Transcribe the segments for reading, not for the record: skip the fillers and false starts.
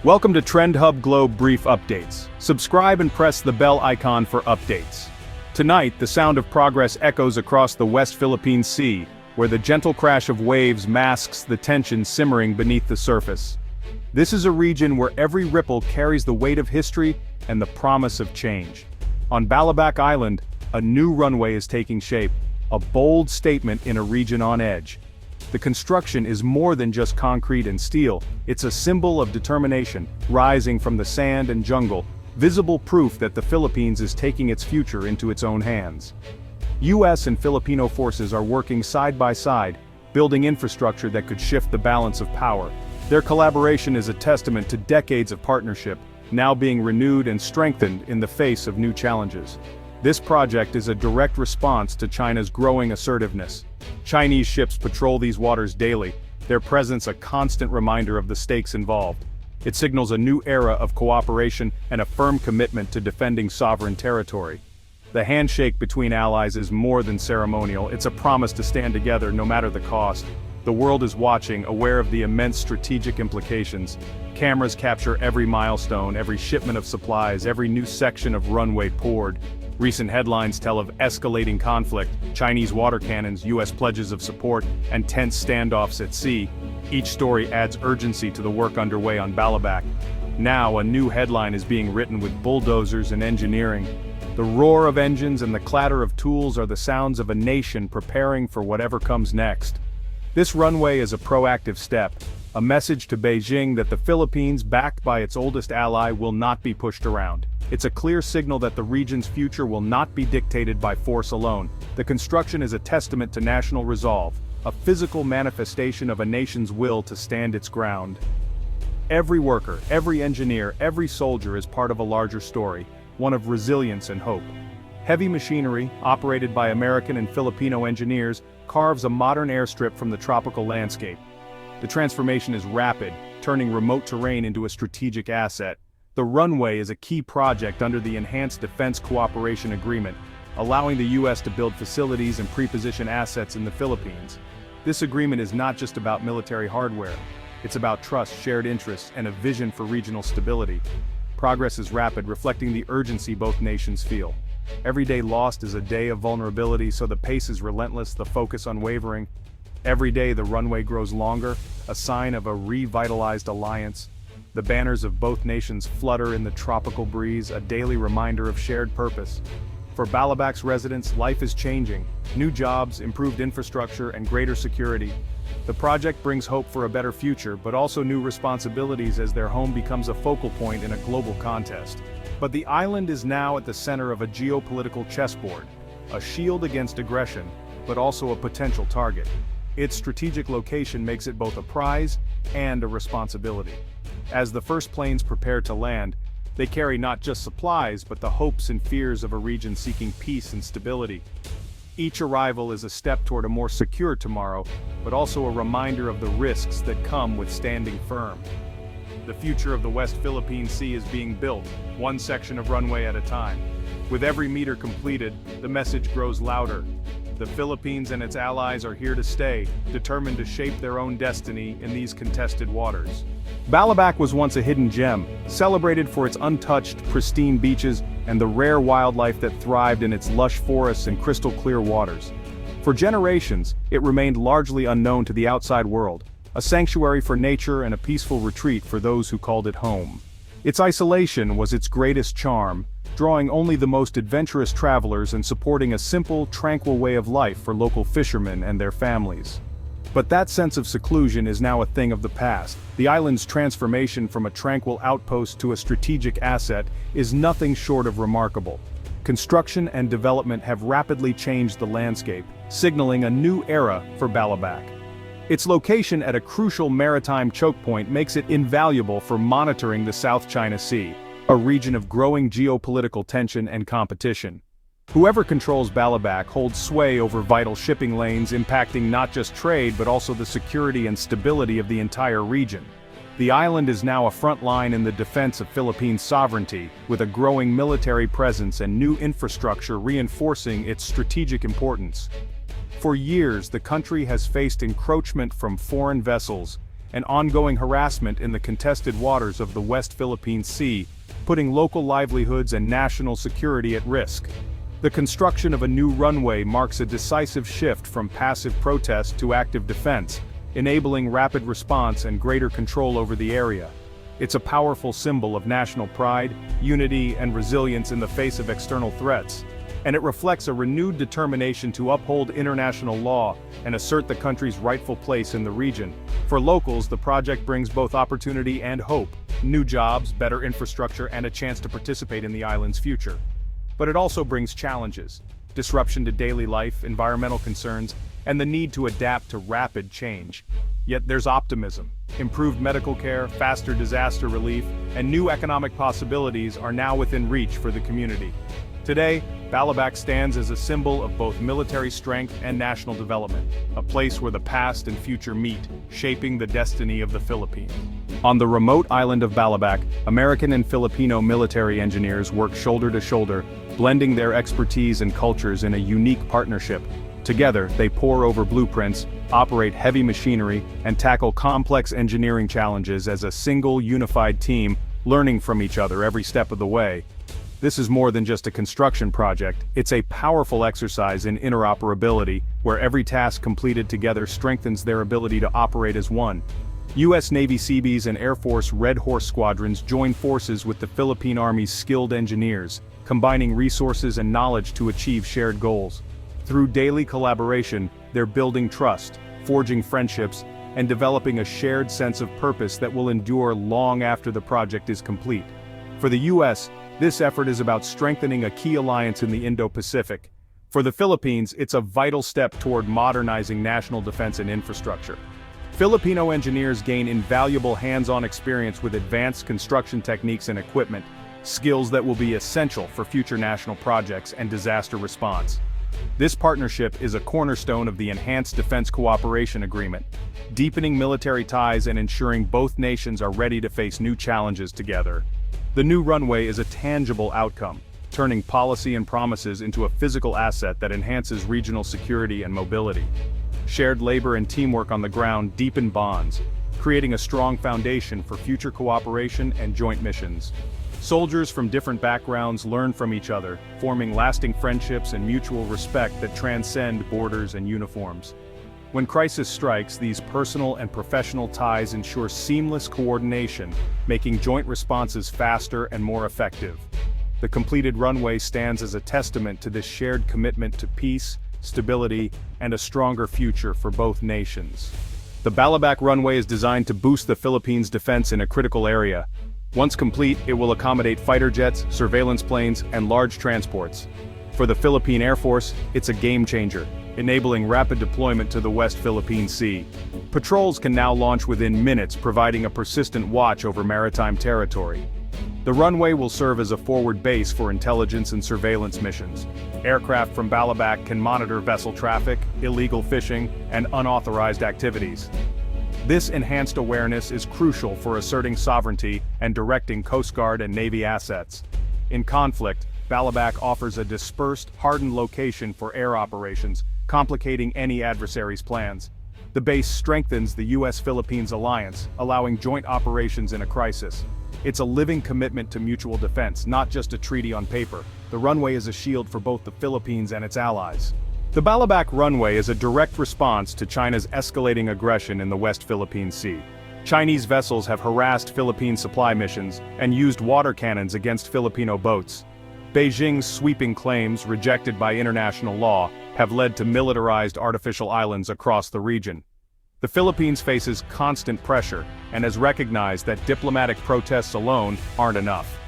Welcome to Trend Hub Globe Brief Updates. Subscribe and press the bell icon for updates. Tonight, the sound of progress echoes across the West Philippine Sea, where the gentle crash of waves masks the tension simmering beneath the surface. This is a region where every ripple carries the weight of history and the promise of change. On Balabac Island, a new runway is taking shape, a bold statement in a region on edge. The construction is more than just concrete and steel, it's a symbol of determination, rising from the sand and jungle, visible proof that the Philippines is taking its future into its own hands. U.S. and Filipino forces are working side by side, building infrastructure that could shift the balance of power. Their collaboration is a testament to decades of partnership, now being renewed and strengthened in the face of new challenges. This project is a direct response to China's growing assertiveness. Chinese ships patrol these waters daily, their presence a constant reminder of the stakes involved. It signals a new era of cooperation and a firm commitment to defending sovereign territory. The handshake between allies is more than ceremonial, it's a promise to stand together no matter the cost. The world is watching, aware of the immense strategic implications. Cameras capture every milestone, every shipment of supplies, every new section of runway poured. Recent headlines tell of escalating conflict, Chinese water cannons, U.S. pledges of support, and tense standoffs at sea. Each story adds urgency to the work underway on Balabac. Now, a new headline is being written with bulldozers and engineering. The roar of engines and the clatter of tools are the sounds of a nation preparing for whatever comes next. This runway is a proactive step, a message to Beijing that the Philippines, backed by its oldest ally, will not be pushed around. It's a clear signal that the region's future will not be dictated by force alone. The construction is a testament to national resolve, a physical manifestation of a nation's will to stand its ground. Every worker, every engineer, every soldier is part of a larger story, one of resilience and hope. Heavy machinery, operated by American and Filipino engineers, carves a modern airstrip from the tropical landscape. The transformation is rapid, turning remote terrain into a strategic asset. The runway is a key project under the Enhanced Defense Cooperation Agreement, allowing the U.S. to build facilities and pre-position assets in the Philippines. This agreement is not just about military hardware, it's about trust, shared interests, and a vision for regional stability. Progress is rapid, reflecting the urgency both nations feel. Every day lost is a day of vulnerability, so the pace is relentless, the focus unwavering. Every day the runway grows longer, a sign of a revitalized alliance. The banners of both nations flutter in the tropical breeze, a daily reminder of shared purpose. For Balabac's residents, life is changing. New jobs, improved infrastructure, and greater security. The project brings hope for a better future, but also new responsibilities as their home becomes a focal point in a global contest. But the island is now at the center of a geopolitical chessboard, a shield against aggression, but also a potential target. Its strategic location makes it both a prize and a responsibility. As the first planes prepare to land, they carry not just supplies but the hopes and fears of a region seeking peace and stability. Each arrival is a step toward a more secure tomorrow, but also a reminder of the risks that come with standing firm. The future of the West Philippine Sea is being built, one section of runway at a time. With every meter completed, the message grows louder. The Philippines and its allies are here to stay, determined to shape their own destiny in these contested waters. Balabac was once a hidden gem, celebrated for its untouched, pristine beaches and the rare wildlife that thrived in its lush forests and crystal-clear waters. For generations, it remained largely unknown to the outside world, a sanctuary for nature and a peaceful retreat for those who called it home. Its isolation was its greatest charm, drawing only the most adventurous travelers and supporting a simple, tranquil way of life for local fishermen and their families. But that sense of seclusion is now a thing of the past. The island's transformation from a tranquil outpost to a strategic asset is nothing short of remarkable. Construction and development have rapidly changed the landscape, signaling a new era for Balabac. Its location at a crucial maritime choke point makes it invaluable for monitoring the South China Sea, a region of growing geopolitical tension and competition. Whoever controls Balabac holds sway over vital shipping lanes, impacting not just trade but also the security and stability of the entire region. The island is now a front line in the defense of Philippine sovereignty, with a growing military presence and new infrastructure reinforcing its strategic importance. For years, the country has faced encroachment from foreign vessels, and ongoing harassment in the contested waters of the West Philippine Sea, putting local livelihoods and national security at risk. The construction of a new runway marks a decisive shift from passive protest to active defense, enabling rapid response and greater control over the area. It's a powerful symbol of national pride, unity, and resilience in the face of external threats, and it reflects a renewed determination to uphold international law and assert the country's rightful place in the region. For locals, the project brings both opportunity and hope: new jobs, better infrastructure, and a chance to participate in the island's future. But it also brings challenges: disruption to daily life, environmental concerns, and the need to adapt to rapid change. Yet there's optimism. Improved medical care, faster disaster relief, and new economic possibilities are now within reach for the community. Today, Balabac stands as a symbol of both military strength and national development, a place where the past and future meet, shaping the destiny of the Philippines. On the remote island of Balabac, American and Filipino military engineers work shoulder to shoulder, blending their expertise and cultures in a unique partnership. Together, they pore over blueprints, operate heavy machinery, and tackle complex engineering challenges as a single, unified team, learning from each other every step of the way. This is more than just a construction project, it's a powerful exercise in interoperability, where every task completed together strengthens their ability to operate as one. U.S. Navy Seabees and Air Force Red Horse squadrons join forces with the Philippine Army's skilled engineers, combining resources and knowledge to achieve shared goals. Through daily collaboration, they're building trust, forging friendships, and developing a shared sense of purpose that will endure long after the project is complete. For the U.S., this effort is about strengthening a key alliance in the Indo-Pacific. For the Philippines, it's a vital step toward modernizing national defense and infrastructure. Filipino engineers gain invaluable hands-on experience with advanced construction techniques and equipment, skills that will be essential for future national projects and disaster response. This partnership is a cornerstone of the Enhanced Defense Cooperation Agreement, deepening military ties and ensuring both nations are ready to face new challenges together. The new runway is a tangible outcome, turning policy and promises into a physical asset that enhances regional security and mobility. Shared labor and teamwork on the ground deepen bonds, creating a strong foundation for future cooperation and joint missions. Soldiers from different backgrounds learn from each other, forming lasting friendships and mutual respect that transcend borders and uniforms. When crisis strikes, these personal and professional ties ensure seamless coordination, making joint responses faster and more effective. The completed runway stands as a testament to this shared commitment to peace, stability, and a stronger future for both nations. The Balabac runway is designed to boost the Philippines' defense in a critical area. Once complete, it will accommodate fighter jets, surveillance planes, and large transports. For the Philippine Air Force, it's a game-changer, enabling rapid deployment to the West Philippine Sea. Patrols can now launch within minutes, providing a persistent watch over maritime territory. The runway will serve as a forward base for intelligence and surveillance missions. Aircraft from Balabac can monitor vessel traffic, illegal fishing, and unauthorized activities. This enhanced awareness is crucial for asserting sovereignty and directing Coast Guard and Navy assets. In conflict, Balabac offers a dispersed, hardened location for air operations, complicating any adversary's plans. The base strengthens the U.S.-Philippines alliance, allowing joint operations in a crisis. It's a living commitment to mutual defense, not just a treaty on paper. The runway is a shield for both the Philippines and its allies. The Balabac runway is a direct response to China's escalating aggression in the West Philippine Sea. Chinese vessels have harassed Philippine supply missions and used water cannons against Filipino boats. Beijing's sweeping claims, rejected by international law, have led to militarized artificial islands across the region. The Philippines faces constant pressure and has recognized that diplomatic protests alone aren't enough.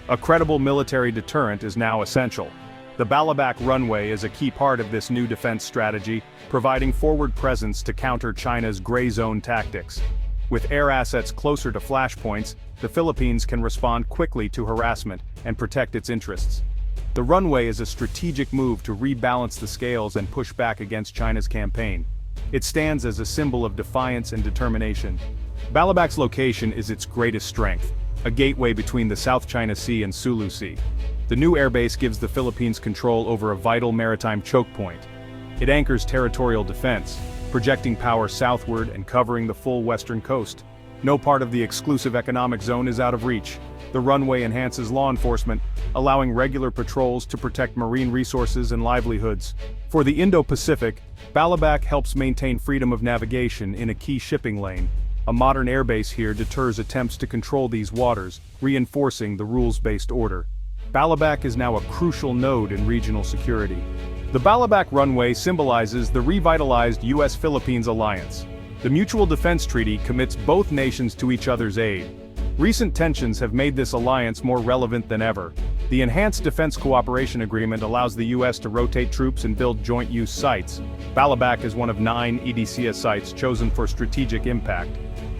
A credible military deterrent is now essential. The Balabac runway is a key part of this new defense strategy, providing forward presence to counter China's gray zone tactics. With air assets closer to flashpoints, the Philippines can respond quickly to harassment and protect its interests. The runway is a strategic move to rebalance the scales and push back against China's campaign. It stands as a symbol of defiance and determination. Balabac's location is its greatest strength, a gateway between the South China Sea and Sulu Sea. The new airbase gives the Philippines control over a vital maritime choke point. It anchors territorial defense, projecting power southward and covering the full western coast. No part of the exclusive economic zone is out of reach. The runway enhances law enforcement, allowing regular patrols to protect marine resources and livelihoods. For the Indo-Pacific, Balabac helps maintain freedom of navigation in a key shipping lane. A modern airbase here deters attempts to control these waters, reinforcing the rules-based order. Balabac is now a crucial node in regional security. The Balabac runway symbolizes the revitalized U.S.-Philippines alliance. The Mutual Defense Treaty commits both nations to each other's aid. Recent tensions have made this alliance more relevant than ever. The Enhanced Defense Cooperation Agreement allows the U.S. to rotate troops and build joint-use sites. Balabac is one of 9 EDCA sites chosen for strategic impact.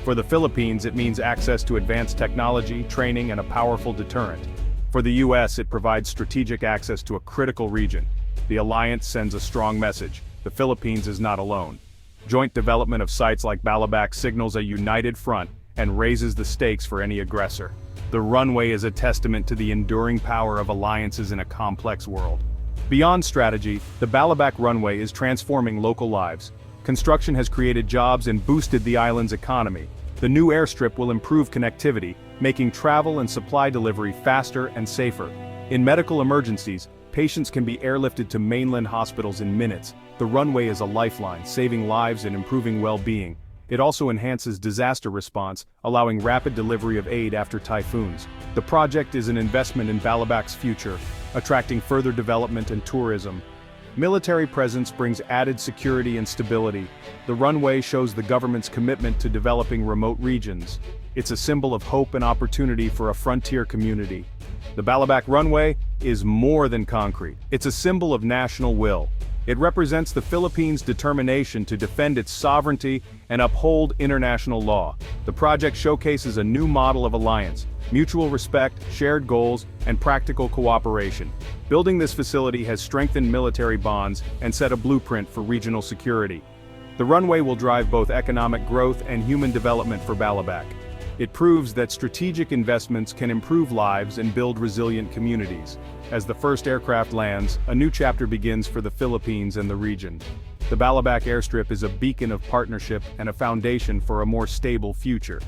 For the Philippines, it means access to advanced technology, training, and a powerful deterrent. For the U.S., it provides strategic access to a critical region. The alliance sends a strong message: the Philippines is not alone. Joint development of sites like Balabac signals a united front and raises the stakes for any aggressor. The runway is a testament to the enduring power of alliances in a complex world. Beyond strategy, the Balabac runway is transforming local lives. Construction has created jobs and boosted the island's economy. The new airstrip will improve connectivity, making travel and supply delivery faster and safer. In medical emergencies, patients can be airlifted to mainland hospitals in minutes. The runway is a lifeline, saving lives and improving well-being. It also enhances disaster response, allowing rapid delivery of aid after typhoons. The project is an investment in Balabac's future, attracting further development and tourism. Military presence brings added security and stability. The runway shows the government's commitment to developing remote regions. It's a symbol of hope and opportunity for a frontier community. The Balabac runway is more than concrete. It's a symbol of national will. It represents the Philippines' determination to defend its sovereignty and uphold international law. The project showcases a new model of alliance, mutual respect, shared goals, and practical cooperation. Building this facility has strengthened military bonds and set a blueprint for regional security. The runway will drive both economic growth and human development for Balabac. It proves that strategic investments can improve lives and build resilient communities. As the first aircraft lands, a new chapter begins for the Philippines and the region. The Balabac airstrip is a beacon of partnership and a foundation for a more stable future.